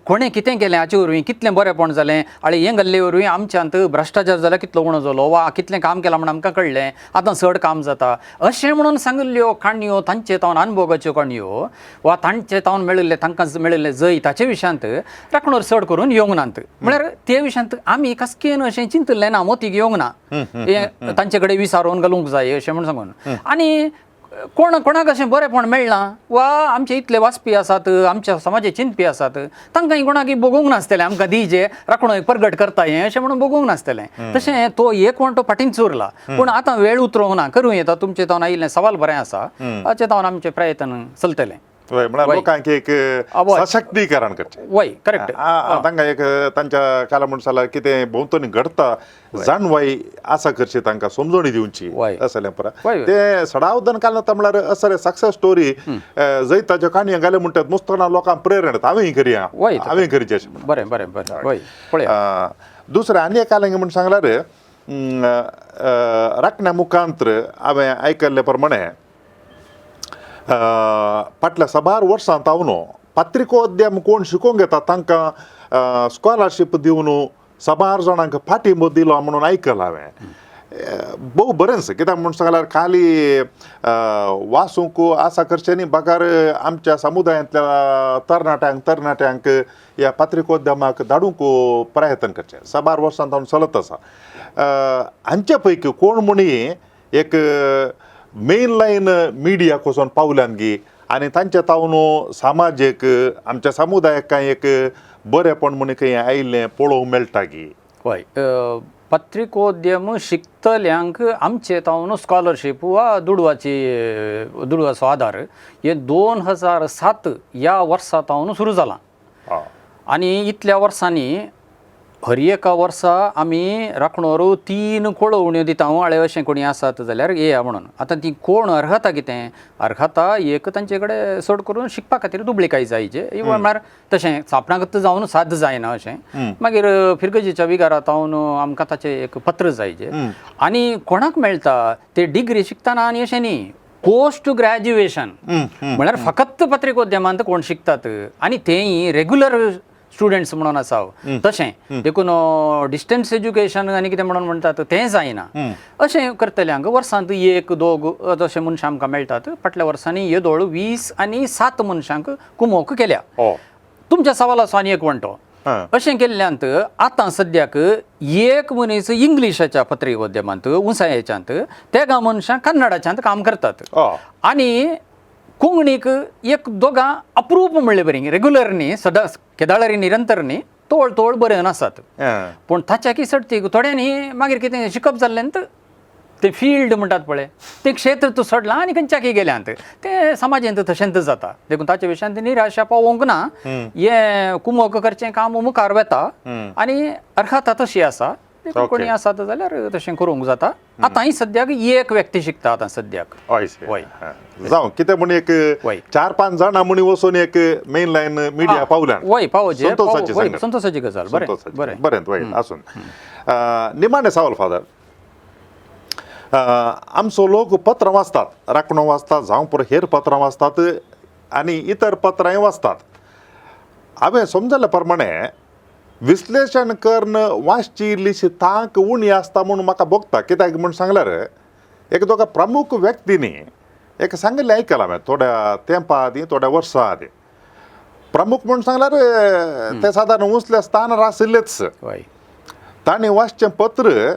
कोणें कितें केलें हाचे वरवीं कितलें बरेंपण जालें आनी हें घडले वरवीं आमच्यांत भ्रश्टाचार जाल्यार कितलो उणो जालो वा कितलें काम केलां म्हणून आमकां कळ्ळें आतां चड काम जाता अशें म्हणून सांगिल्ल्यो काणयो तांचे तावन अनुभवाच्यो काणयो वा तांचे तावन मेळिल्ले तांकां मेळिल्ले जय ताचे विशयांत राखणोर चड करून येवंक नात म्हळ्यार ते विशयांत आमी खासकेन अशें चिंतलें ना मोतीक येवंक ना हें तांचे कडेन विचारून घालूंक जाय अशें म्हण सांगून आनी कोणाक अशें बरेंपण मेळना वा आमचे इतले वाचपी आसात आमच्या समाजे चिंतपी आसात तांकां कोणाक बगूंक नासतलें आमकां दी जे राखणो परगट करता हें अशें म्हणून बगूंक नासतलें तशें तो एक वण तो फाटीन चुरला पूण आतां वेळ उतरोंक ना करूं येता तुमचे तावन आयिल्लें सवाल बरें आसा हाचे तावन आमचे प्रयत्न चलतले म्हळ्यार लोकांक एक सशक्तीकरण करचें वय करेक्ट तांकां एक तांच्या काला म्हणसाला कितें भोंवतणी घडता जाणवाई आसा करची तांकां समजोणी दिवची असलें पुरा ते सडावदन कालना म्हळ्यार असले सक्सेस स्टोरी जंय ताच्यो काणयो घाले म्हणटात मुस्तना लोकांक प्रेरण हांवेंय करया हांवेंय करचें अशें बरें बरें बरें दुसरें आनी एक कालें म्हण सांगल्यार राखण्या मुखांतर हांवें आयकल्ले प्रमाणे फाटल्या 12 वर्सां तावन पत्रिकोद्यम कोण शिकोवंक येता तांकां स्कॉलरशीप दिवन 12 जाणांक फाटींबो दिलो म्हणून आयकलां हांवें बहु बरेंच कित्याक म्हण सांगल्यार खाली वाचूंक आसा करचेनी बगार आमच्या समुदायांतल्या तरणाट्यांक ह्या पत्रिकोद्यमाक धाडूंक प्रयत्न करचे 6-12 वर्सां चलत आसा. हांचे पैकी कोण म्हणी एक मेन लायन मिडिया कसोन पावल्यान गी आनी तांचे तावन समाजीक आमच्या समुदायाक कांय एक बरेपण म्हण खंय आयिल्लें पळोवंक मेळटा गी. हय, पत्रिकोद्यम शिकतल्यांक आमचे तावन स्कॉलरशीप वा दुडवाचो आदार हे 2007 ह्या वर्सा तावन सुरू जालां. आनी इतल्या वर्सांनी हर एका वर्सा आमी राखणोर 3 कळवण्यो दिता आळे अशें कोणी आसात जाल्यार येया म्हणून. आतां ती कोण अर्हता कितें अर्हता एक तांचे कडेन चड करून शिकपा खातीर दुबळेकाय जायचे म्हळ्यार तशें चापणागत जावन साद जायना अशें. मागीर फिरगजेच्या विगारा तावन आमकां ताचें एक पत्र जायचे. आनी कोणाक मेळटा ते डिग्री शिकतना आनी अशें न्ही, पोस्ट ग्रॅज्युएशन म्हळ्यार फकत पत्रिकोद्यमांत कोण शिकतात आनी तेंय रेग्युलर स्टुडंट्स म्हणून आसा. तशें देखून डिस्टन्स एज्युकेशन आनी कितें म्हणून म्हणटात तें जायना. अशें करतल्यांक वर्सांत 1-2 जशे मनशां आमकां मेळटात. फाटल्या वर्सांनी येदोळ 20 आनी 7 मनशांक कुमोक केल्या. तुमच्या सवालाचो आनी एक वणटो अशें केल्ल्यांत आतां सद्याक एक मनीस इंग्लिशाच्या पत्रिकोद्यमांत उंचायेच्यांत त्या मनशां कन्नडाच्यांत काम करतात. आनी कोंकणीक 1-2 अप्रूप म्हणलें बरी रेग्युलर न्ही, सदांच केदाळरी निरंतर न्ही, तोळ बरें नासात. पूण ताच्या सर्तीक थोड्यांनी मागीर कितें शिकप जाल्ल्यांत ते फील्ड म्हणटात पळय ते क्षेत्र तूं सोडलां आनी खंयच्याकय गेल्यांत ते समाजांत तशेंच जाता. देखून ताच्या विशयान निराशा पावोंक ना. हें कुमोक करचें काम मुखार वेता आनी अर्हता तशी आसा. कोणी आसात जाल्यार तशें करूंक जाता. आतांय सद्याक एक व्यक्ती शिकता आतां सद्याक. हय जावं कितें म्हण एक 4-5 जाणां म्हणी वचून एक मेन लायन मिडिया पावल्यान वय पावचे संतोशाची गजाल. बरें वायट आसून निमाणे सवाल फादर. आमचो लोक पत्रां वाचतात, राखणो वाचतात, जावं पुरो हेर पत्रां वाचतात आनी इतर पत्रांय वाचतात. हांवें समजल्या प्रमाणे विश्लेशण करून वाचची इल्लीशी तांक उणी आसता म्हणून म्हाका भोगता. कित्याक म्हण सांगल्यार एक दोगा प्रमुख व्यक्तींनी एक सांगिल्लें आयकलां हांवें थोड्या तेंपा आदीं थोड्या वर्सां आदीं. प्रमुख म्हण सांगल्यार ते सादारण उंचल्या स्थानार आशिल्लेच. तांणी वाचचें पत्र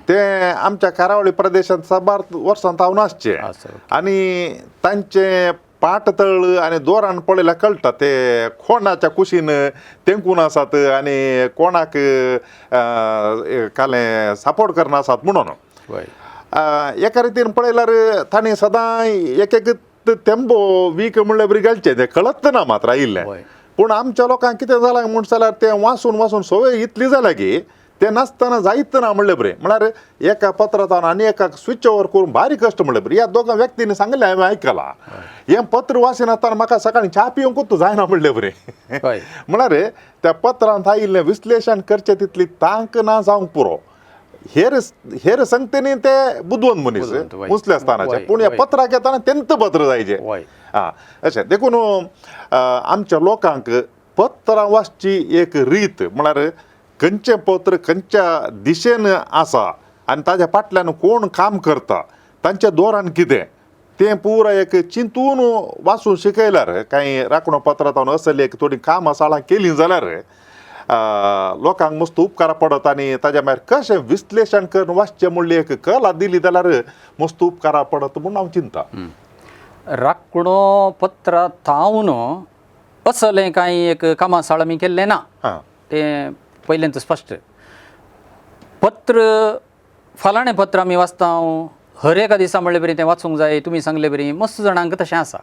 ते आमच्या करावळी प्रदेशांत 7-12 वर्सां तावन आसचें आनी तांचे पाटतळ आनी दोरान पळयल्यार कळटा ते कोणाच्या कुशीन तेंकून आसात आनी कोणाक कालें सपोर्ट करना आसात म्हणून. एका रितीन पळयल्यार तांणी सदां एक तेंबो वीक म्हणल्यार बरी घालचे ते कळत ना मात्र आयिल्लें. पूण आमच्या लोकांक कितें जालां म्हण जाल्यार तें वाचून संवय इतली जाल्या की ते नासतना जायत ना म्हणलें बरें. म्हळ्यार एका पत्रांत आनी एकाक स्विच ओवर करून भारी कश्ट म्हणलें बरें. ह्या दोगां व्यक्तींनी सांगलें हांवें आयकलां हें पत्र वाचून आसतना म्हाका सकाळीं च्या पिवंकूच जायना म्हणलें बरें. म्हळ्यार त्या पत्रांत आयिल्लें विश्लेशण करचें तितली तांक ना जावंक पुरो. हेर संगतींनी ते बुदवंत मनीस उंचल्या स्थानाचे पूण ह्या पत्राक येताना तेंत पत्र जायचें. अशें देखून आमच्या लोकांक पत्रां वाचची एक रीत म्हळ्यार खंयचें पत्र खंयच्या दिशेन आसा आनी ताच्या फाटल्यान कोण काम करता तांच्या दोरान कितें तें पुराय एक चिंतून वाचून शिकयल्यार कांय राखणो पत्रांत असली एक थोडी कामां साळां केलीं जाल्यार लोकांक मस्त उपकार पडत आनी ताच्या भायर कशें विश्लेशण करून वाचचें म्हणली एक कला दिली जाल्यार मस्त उपकारा पडत म्हूण हांव चिंता. राखणो पत्रां तावन असलें कांय एक कामां साळ आमी केल्लें ना. तें पयलेंत स्पश्ट. पत्र फलाणें पत्र आमी वाचता हर एका दिसा म्हणलें बरी तें वाचूंक जाय तुमी सांगलें बरी मस्त जाणांक तशें आसा.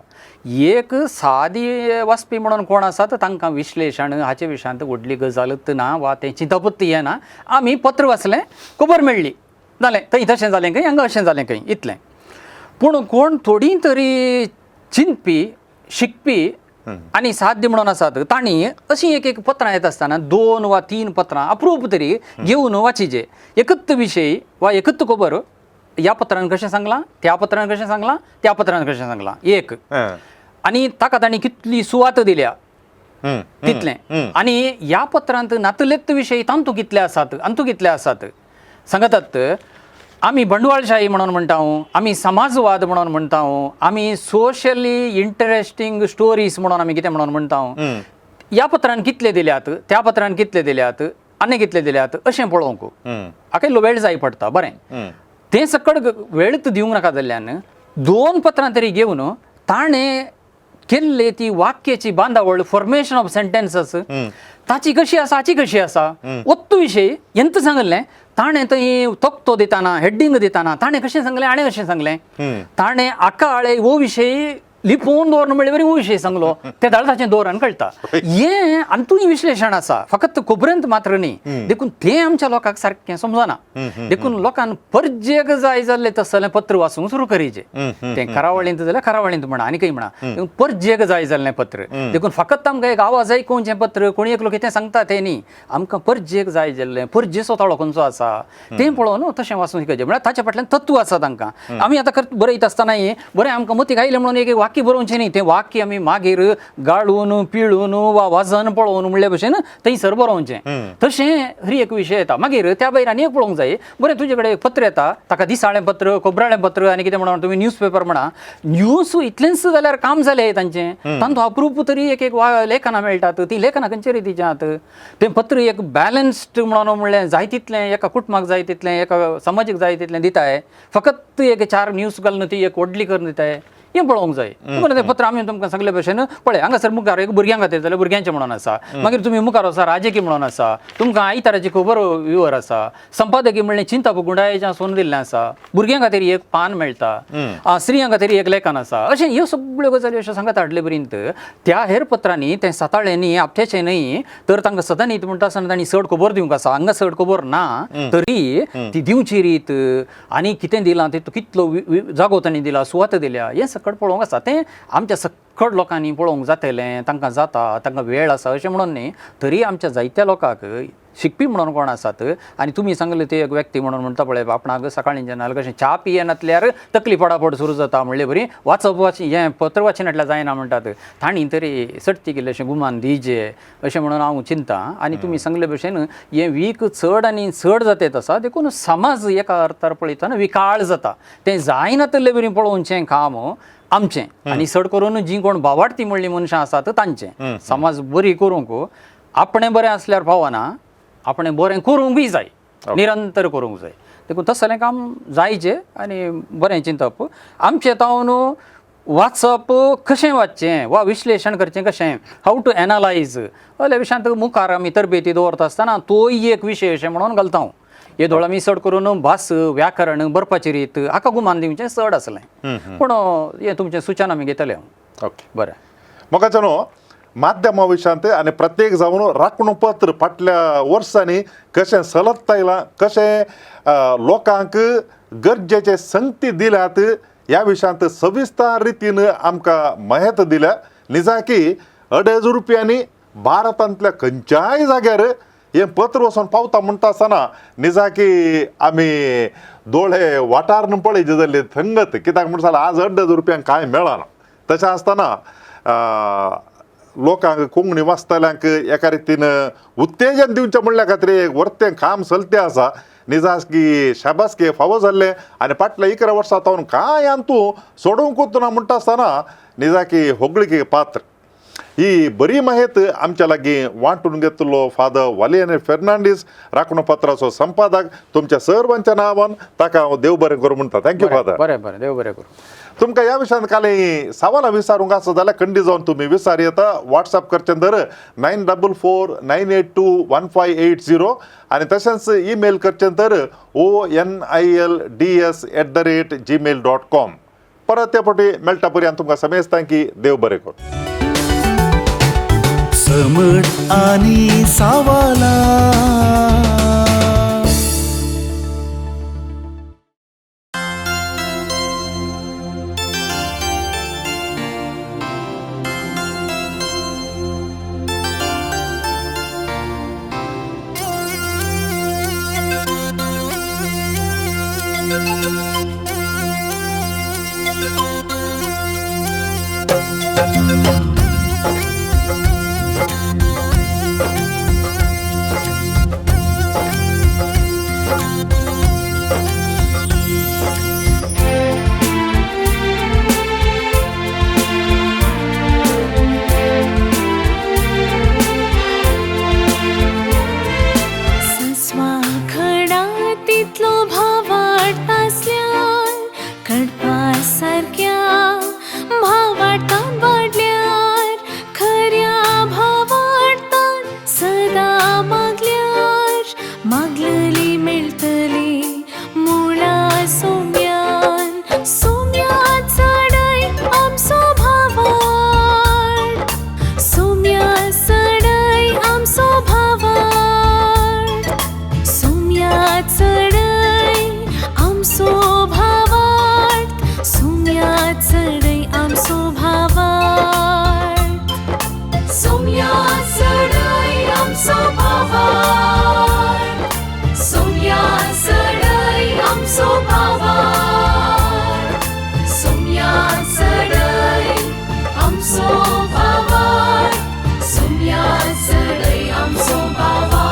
एक सादी वाचपी म्हणून कोण आसात तांकां विश्लेशण हाचे विशयांत व्हडली गजालच ना वा तें चिंतापत्ती हें ना. आमी पत्र वाचलें खबर मेळ्ळी जालें थंय तशें जालें खंय हांगा अशें जालें खंय इतलें. पूण कोण थोडी तरी चिंतपी शिकपी आनी साध्य म्हणून आसात तांणी अशीं एक पत्रां येता आसतना 2 वा 3 पत्रां अप्रूप तरी घेवन वाचिचे. एकच विशय वा एकच खबर ह्या पत्रान कशें सांगलां त्या पत्रान कशें सांगलां त्या पत्रान कशें सांगलां एक आनी ताका तांणी कितली सुवात दिल्या तितलें. आनी ह्या पत्रांत नातलेत विशय तांतू कितले आसात अंतू कितले आसात सांगतात. आम्ही बंडवाळशाही म्हणून म्हणटा आम्ही समाजवाद म्हणून म्हणटा आम्ही सोशली इंटरेस्टिंग स्टोरीज म्हणून आम्ही कितें म्हणून म्हणटा ह्या पत्रान कितले दिल्यात त्या पत्रान कितले दिल्यात आनी कितले दिल्यात अशें पळोवंक हाका इल्लो वेळ जाय पडटा बरें तें सकट वेळच दिवंक नाका जाल्ल्यान 2 पत्रां तरी घेवन ताणें केल्ली ती वाक्याची बांदावळ फॉर्मेशन ऑफ सेंटेन्सेस ताची कशी आसा हाची कशी आसा ಒತ್ತು विशय ಎಂತ सांगलें ताणें थंय तक्तो दिताना हेडिंग दिताना ताणें कशें सांगलें आनी कशें सांगलें ताणें आका आळे हो विशय लिपोवन दवरना म्हणल्यार हो विशय सांगलो ते ताचें दवरान कळटा हें आंतूय विश्लेशण आसा फकत खबरेंत मात्र न्ही देखून तें आमच्या लोकांक सारकें समजना देखून लोकांक परजेक जाय जाल्लें तसलें पत्र वाचूंक सुरू करीचें तें खरावळींत जाल्यार खरावळींत म्हणा आनी खंय म्हणा परजेक जाय जाल्लें पत्र देखून फकत आमकां एक आवाज आयकुचें पत्र कोणी एकलो कितें सांगता तें न्ही आमकां परजेक जाय जाल्लें परजेचो ताळो खंयचो आसा तें पळोवन तशें वाचूंक शिकचें म्हळ्यार ताच्या फाटल्यान तत्व आसा तांकां आमी आतां बरयत आसतना बरें आमकां मतीक आयलें म्हणून एक वाक्य बरोवचें न्ही तें वाक्य आमी मागीर गाळून पिळून वा वाजन पळोवन म्हणले भशेन थंयसर बरोवचें तशें हरी एक विशय येता मागीर त्या भायर आनी एक पळोवंक जाय बरें तुजे कडेन एक पत्र येता ताका दिसाळें पत्र खबराळें पत्र आनी कितें म्हणून तुमी न्यूज पेपर म्हणा न्यूज इतलेंच जाल्यार काम जालें तांचें तांचो अप्रूप तरी एक लेखनां मेळटात ती लेखनां खंयचे रितीचें आहात तें पत्र एक बॅलन्स्ड म्हणून म्हणलें जाय तितलें एका कुटुंबाक जाय तितलें एका समाजीक जाय तितलें दिताय फकत एक 4 न्यूज घालून ती एक व्हडली करून दिताय हें पळोवंक जाय बरें तें पत्र आमी तुमकां सांगले भशेन पळय हांगासर मुखार एक भुरग्यां खातीर जाल्यार भुरग्यांचें म्हणून आसा मागीर तुमी मुखार आसा राजकी म्हणून आसा तुमकां आयताराची खबर विवर आसा संपादकी म्हणलें चिंता गुंडाळेच्या सोन दिल्लें आसा भुरग्यां खातीर एक पान मेळटा स्त्रियां खातीर एक लेखन आसा अशें ह्यो सगळ्यो गजाली अश्यो सांगत हाडले पर्यंत त्या हेर पत्रांनी तें साताळें न्ही आपटेचें न्ही तर तांकां सदां न्ही म्हणटा आसतना तांणी चड खबर दिवंक आसा हांगा चड खबर ना तरी ती दिवची रीत आनी कितें दिलां ते कितलो जागो तांणी दिला सुवात दिल्या हें सकट पळोवंक आसा तें आमच्या सकट लोकांनी पळोवंक जातलें तांकां जाता तांकां वेळ आसा अशें म्हणून न्ही तरी आमच्या जायत्या लोकांक शिकपी म्हणून कोण आसात आनी तुमी सांगले ते एक व्यक्ती म्हणून म्हणटा पळय आपणाक सकाळीं जेन्ना कशें च्या पियेनातल्यार तकली पडापड सुरू जाता म्हणले बरी वाचप हें पत्र वाचिनातल्यार जायना म्हणटात तांणी तरी सट्टी केल्लें अशें गुमान दिजे अशें म्हणून हांव चिंता आनी तुमी सांगले भशेन हें वीक चड आनी चड जातेत आसा देखून समाज एका अर्थार पळयतना विकाळ जाता तें जायनातले बरी पळोवचें काम आमचें आनी चड करून जीं कोण भावार्थी म्हणलीं मनशां आसात तांचें समाज बरी करूंक आपणें बरें आसल्यार फावना आपणें बरें करूंक बी जाय निरंतर करूंक जाय देखून तसलें काम जायचें आनी बरें चिंतप आमचें तावन वाचप कशें वाचचें वा विश्लेशण करचें कशें हाव टू एनालायज असल्या विशयांत मुखार आमी तरबेती दवरता आसतना तोय एक विशय अशें म्हणून घालता हांव हे धोळ आमी चड करून भास व्याकरण बरपाची रीत हाका गुमान दिवचें चड आसलें पूण हें तुमचें सूचन आमी घेतलें ओके बरें म्हाका न्हू माध्यमा विशयांत आनी प्रत्येक जावन राखणपत्र फाटल्या वर्सांनी कशें चलत आयलां कशें लोकांक गरजेचे संगती दिल्यात ह्या विशयांत सविस्तर रितीन आमकां माहिती दिल्या निजाकी 2.5 रुपयांनी भारतांतल्या खंयच्याय जाग्यार हें पत्र वचून पावता म्हणटा आसतना निजाकी आमी दोळे वाठार पळयचे जाल्ले थंगत कित्याक म्हणटा जाल्यार आज 2.5 रुपयांक कांय मेळना तशें आसतना लोकांक कोंकणी वाचतल्यांक एका रितीन उत्तेजन दिवचें म्हणल्या खातीर एक वर्तें काम चलतें आसा निजाकी शाबासकी फावो जाल्ले आनी फाटल्या 11 वर्सां तावन कांय तूं सोडूंकूच ना म्हणटा आसतना निजाकी होगळीक पात्र ही बरी माहिती आमच्या लागीं वांटून घेतलो फादर वालियान फेर्नांडीस राखणपत्राचो संपादक तुमच्या सर्वांच्या नांवान ताका हांव देव बरें करूं म्हणटा थँक्यू फादर बरें बरें देव बरें करूं तुमकां ह्या विशयांत कांय सवालां विचारूंक आसा जाल्यार खंडी जावन तुमी विचार येता वॉट्सॅप करचें दर 9449821580 आनी तशेंच ईमेल करचें दर onilds@gmail.com परत ते फावटी मेळटा पर्यंत तुमकां समेजता की देव बरें करूं समट आणि सावाला भाव वाटतासल्यान कडपा सारक्या भाव वाटतान वाडल्यार खऱ्या भाव वाटतान सदा मागल्यार मागलेली मेळटली मुळा सोम्यान सोम्या चढय आमचो भाव वाट सोम्या चढय आमचो भाव वाट सोम्या चढय आमचो भाव वाट सोम्या चढय आमचो भाव वाट सोम्या चढय आमचो भाव वाट सोम्या चढय आमचो भाव वाट सोम्या चढय आमचो भाव वाट सोम्या चढय आमचो भाव वाट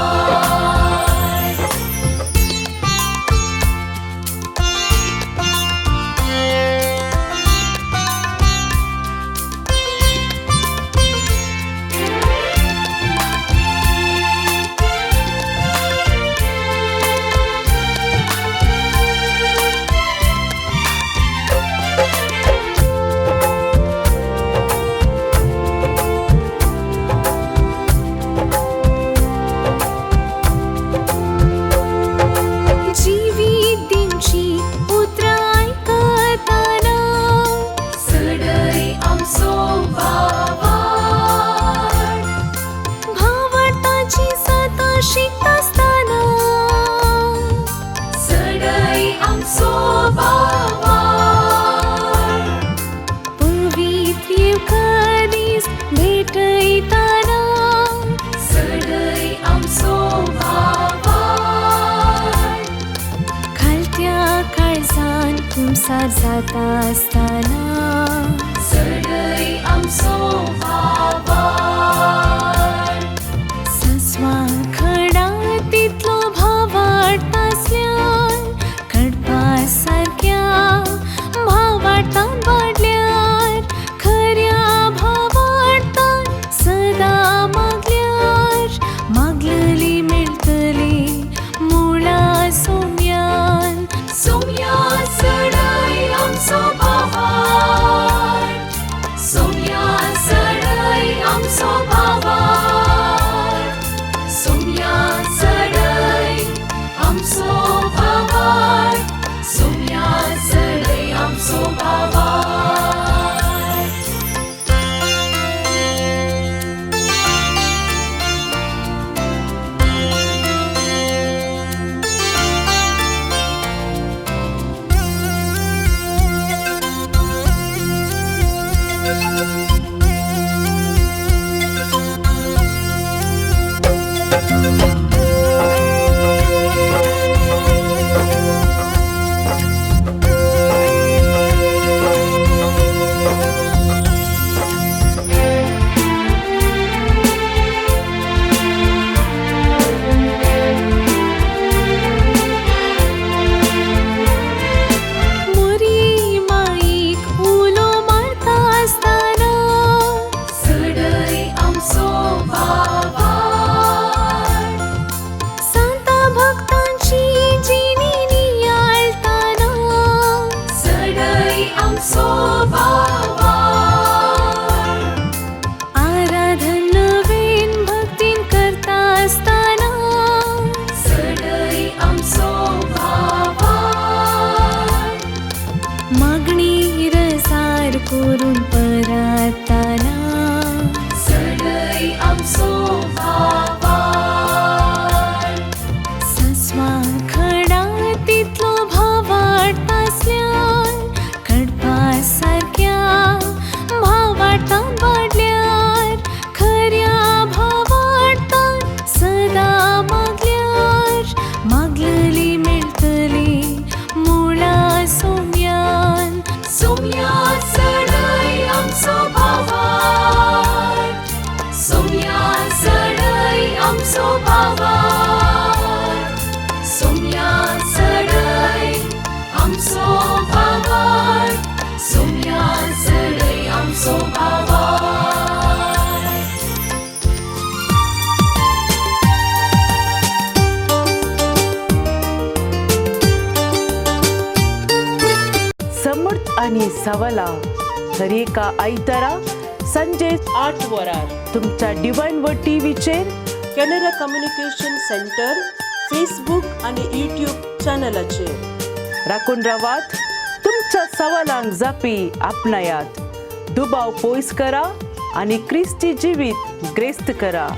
जिवीत दिवची उतराय करताना चढय आमचो भाव वाट भाव वाटताची सता शिकतासतना चढय आमचो भाव वाट पवित्र येवकारीस भेटयताना चढय आमचो भाव वाट खालत्या काळजान तुमसार जाता आसतना चढय आमचो भाव वाट सस्वा खडा तितलो भाव वाटतासल्यान कडपा सारक्या भाव वाटतान वाडल्यार खऱ्या भाव वाटतान सदा मागल्यार मागलेली मेळटली मुळा सोम्यान सोम्या चढय आमचो भाव वाट सोम्या चढय आमचो भाव वाट सोम्या चढय आमचो भाव वाट सोम्या चढय आमचो भाव वाट मोरी माईक उलो मारता आसतना चढय आमचो भाव वाट संता भक्तांची जिणी नियाळताना चढय आमचो भाव वाट आराधन नवीन भक्तीन करता आसतना चढय आमचो भाव वाट मागणी रसार करून परताना चढय आमचो भाव वाट सस्वा खडा तितलो भाव वाटतासल्यान कडपा सारक्या भाव वाटतान वाडल्यार खऱ्या भाव वाटतान सदा मागल्यार मागलेली मेळटली मुळा सोम्यान सोम्या चढय आमचो भाव वाट सोम्या चढय आमचो भाव वाट सोम्या चढय आमचो भाव वाट सोम्या चढय आमचो भाव वाट आनी सवालां दर एका आयतारा सांजे 8 वरार तुमच्या डिवायन वर्ड टीव्हीचेर कॅनरा कम्युनिकेशन सेंटर फेसबुक आणि यूट्यूब चॅनलाचेर राखून रावात. तुमच्या सवालांक जापी आपणायात. दुबाव पयस करा आणि क्रिस्ती जिवीत ग्रेस्त करा.